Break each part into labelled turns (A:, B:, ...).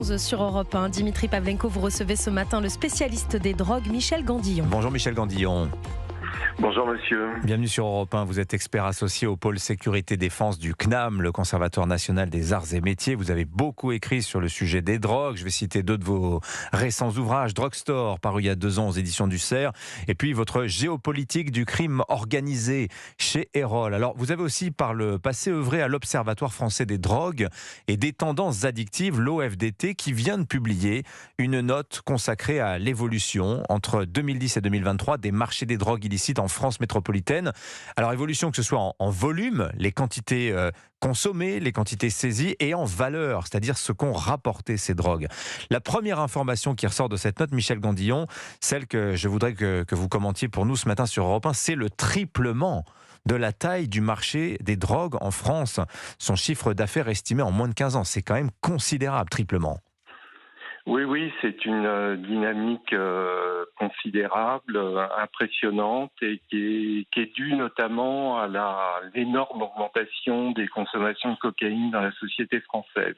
A: Sur Europe 1, Dimitri Pavlenko, vous recevez ce matin le spécialiste des drogues, Michel Gandillon.
B: Bonjour Michel Gandillon.
C: Bonjour monsieur.
B: Bienvenue sur Europe 1. Vous êtes expert associé au pôle sécurité défense du CNAM, le Conservatoire national des arts et métiers. Vous avez beaucoup écrit sur le sujet des drogues. Je vais citer deux de vos récents ouvrages. Drugstore, paru il y a 2 ans aux éditions du Cerf. Et puis votre géopolitique du crime organisé chez Erol. Alors vous avez aussi par le passé œuvré à l'Observatoire français des drogues et des tendances addictives, l'OFDT, qui vient de publier une note consacrée à l'évolution entre 2010 et 2023 des marchés des drogues illicites en France métropolitaine. Alors évolution que ce soit en volume, les quantités consommées, les quantités saisies, et en valeur, c'est-à-dire ce qu'ont rapporté ces drogues. La première information qui ressort de cette note, Michel Gandillon, celle que je voudrais que vous commentiez pour nous ce matin sur Europe 1, c'est le triplement de la taille du marché des drogues en France. Son chiffre d'affaires estimé en moins de 15 ans, c'est quand même considérable, triplement.
C: Oui, c'est une dynamique considérable, impressionnante et qui est due notamment à l'énorme augmentation des consommations de cocaïne dans la société française.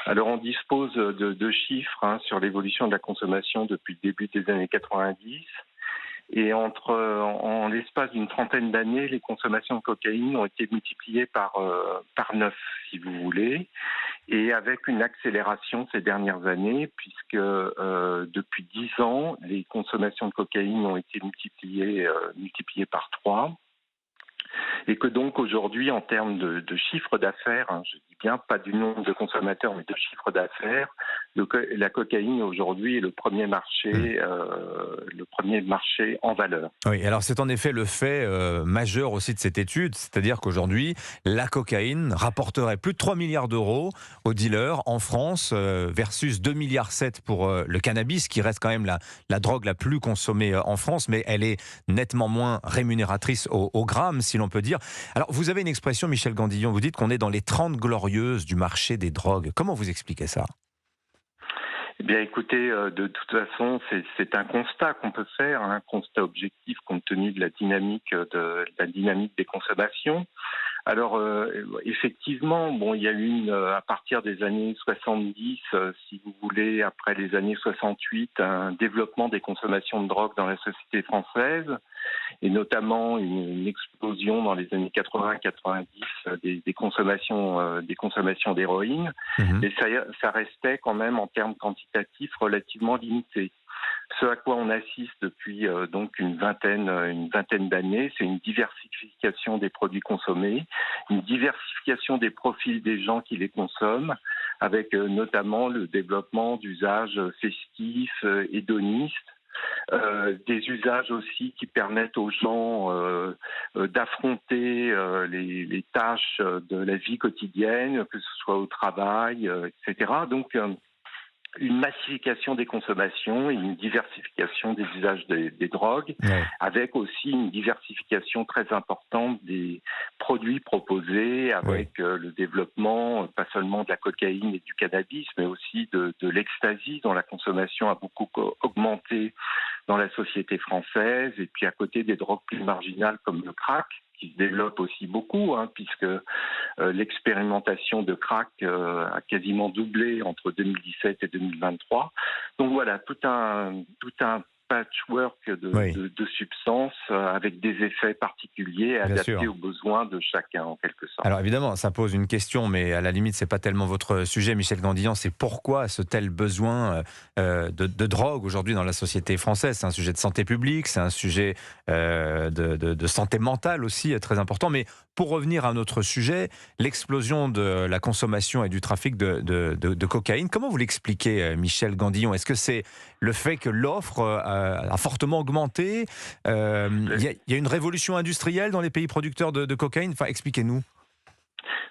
C: Alors on dispose de chiffres sur l'évolution de la consommation depuis le début des années 90. Et en l'espace d'une trentaine d'années, les consommations de cocaïne ont été multipliées par 9, si vous voulez, et avec une accélération ces dernières années, puisque depuis 10 ans, les consommations de cocaïne ont été multipliées par 3. Et que donc aujourd'hui, en termes de chiffre d'affaires, je dis bien pas du nombre de consommateurs, mais de chiffre d'affaires, la cocaïne aujourd'hui est le premier marché en valeur.
B: Oui, alors c'est en effet le fait majeur aussi de cette étude, c'est-à-dire qu'aujourd'hui, la cocaïne rapporterait plus de 3 milliards d'euros aux dealers en France versus 2,7 milliards pour le cannabis, qui reste quand même la drogue la plus consommée en France, mais elle est nettement moins rémunératrice au gramme, si l'on peut dire. Alors, vous avez une expression, Michel Gandillon, vous dites qu'on est dans les 30 glorieuses du marché des drogues. Comment vous expliquez ça ?
C: Eh bien, écoutez, de toute façon, c'est un constat qu'on peut faire, un constat objectif compte tenu de la dynamique des consommations. Alors, effectivement, il y a eu à partir des années 70, si vous voulez, après les années 68, un développement des consommations de drogue dans la société française, et notamment une explosion dans les années 80-90 des consommations d'héroïne. Et ça restait quand même en termes quantitatifs relativement limité. Ce à quoi on assiste depuis donc une vingtaine d'années, c'est une diversification des produits consommés, une diversification des profils des gens qui les consomment, avec notamment le développement d'usages festifs, hédonistes, des usages aussi qui permettent aux gens d'affronter les tâches de la vie quotidienne, que ce soit au travail, etc. Donc une massification des consommations et une diversification des usages des drogues, avec aussi une diversification très importante des produits proposés, avec le développement pas seulement de la cocaïne et du cannabis, mais aussi de l'ecstasy, dont la consommation a beaucoup augmenté dans la société française, et puis à côté des drogues plus marginales comme le crack, qui se développe aussi beaucoup, puisque l'expérimentation de crack a quasiment doublé entre 2017 et 2023. Donc voilà, tout un patchwork de substances avec des effets particuliers adaptés aux besoins de chacun, en quelque sorte.
B: Alors évidemment, ça pose une question, mais à la limite, c'est pas tellement votre sujet, Michel Gandillon. C'est pourquoi ce tel besoin de drogue aujourd'hui dans la société française. C'est un sujet de santé publique, c'est un sujet de santé mentale aussi très important. Mais pour revenir à notre sujet, l'explosion de la consommation et du trafic de cocaïne, comment vous l'expliquez, Michel Gandillon ? Est-ce que c'est le fait que l'offre a fortement augmenté ? Il y a une révolution industrielle dans les pays producteurs de cocaïne ? Enfin, expliquez-nous.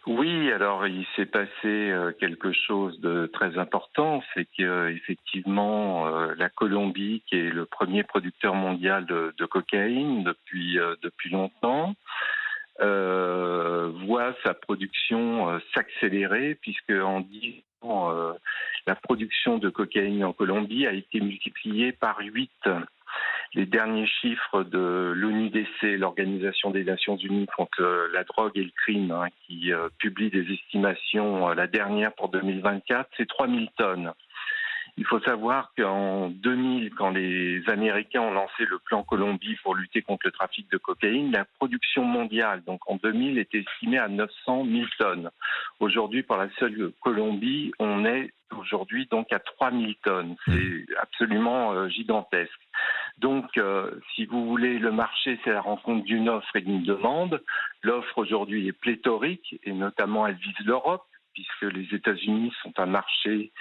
C: Oui, alors il s'est passé quelque chose de très important, c'est qu'effectivement la Colombie, qui est le premier producteur mondial de cocaïne depuis longtemps, voit sa production s'accélérer, puisque en 10 ans, la production de cocaïne en Colombie a été multipliée par 8. les derniers chiffres de l'ONUDC, l'Organisation des Nations Unies contre la drogue et le crime, qui publie des estimations, la dernière pour 2024, c'est 3000 tonnes. Il faut savoir qu'en 2000, quand les Américains ont lancé le plan Colombie pour lutter contre le trafic de cocaïne, la production mondiale, donc en 2000, était estimée à 900 000 tonnes. Aujourd'hui, pour la seule Colombie, on est aujourd'hui donc à 3000 tonnes. C'est absolument gigantesque. Donc, si vous voulez, le marché, c'est la rencontre d'une offre et d'une demande. L'offre aujourd'hui est pléthorique et notamment elle vise l'Europe, puisque les États-Unis sont un marché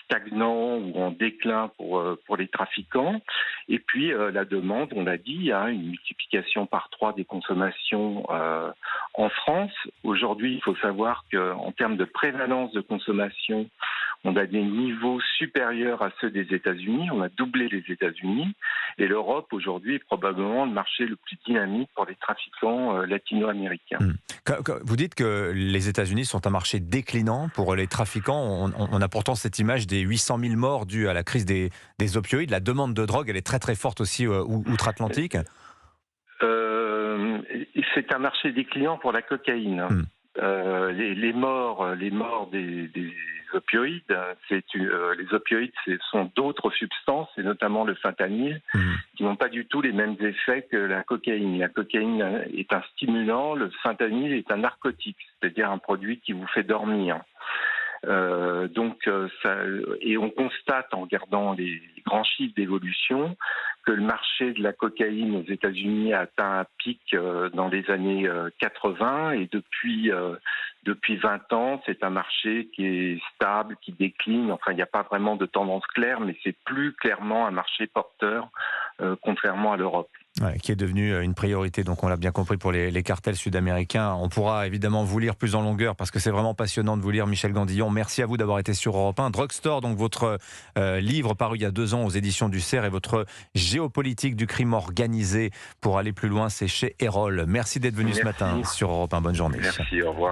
C: stagnant ou en déclin pour les trafiquants. Et puis la demande, on l'a dit, une multiplication par 3 des consommations en France. Aujourd'hui, il faut savoir qu'en termes de prévalence de consommation, on a des niveaux supérieurs à ceux des États-Unis. On a doublé les États-Unis. Et l'Europe, aujourd'hui, est probablement le marché le plus dynamique pour les trafiquants latino-américains.
B: Vous dites que les États-Unis sont un marché déclinant pour les trafiquants. On a pourtant cette image des 800 000 morts dues à la crise des opioïdes. La demande de drogue, elle est très très forte aussi outre-Atlantique.
C: C'est un marché déclinant pour la cocaïne. Les morts des opioïdes, les opioïdes, ce sont d'autres substances, et notamment le fentanyl, qui n'ont pas du tout les mêmes effets que la cocaïne. La cocaïne est un stimulant, le fentanyl est un narcotique, c'est-à-dire un produit qui vous fait dormir. Et on constate en regardant les grands chiffres d'évolution que le marché de la cocaïne aux États-Unis a atteint un pic dans les années 80 et depuis 20 ans, c'est un marché qui est stable, qui décline. Enfin, il n'y a pas vraiment de tendance claire, mais c'est plus clairement un marché porteur, contrairement à l'Europe.
B: Ouais, qui est devenu une priorité, donc on l'a bien compris pour les cartels sud-américains. On pourra évidemment vous lire plus en longueur parce que c'est vraiment passionnant de vous lire, Michel Gandillon. Merci à vous d'avoir été sur Europe 1. Drugstore, donc votre livre paru il y a 2 ans aux éditions du Cerf et votre géopolitique du crime organisé. Pour aller plus loin, c'est chez Erol. Merci d'être venu ce matin sur Europe 1. Bonne journée.
C: Merci, au revoir.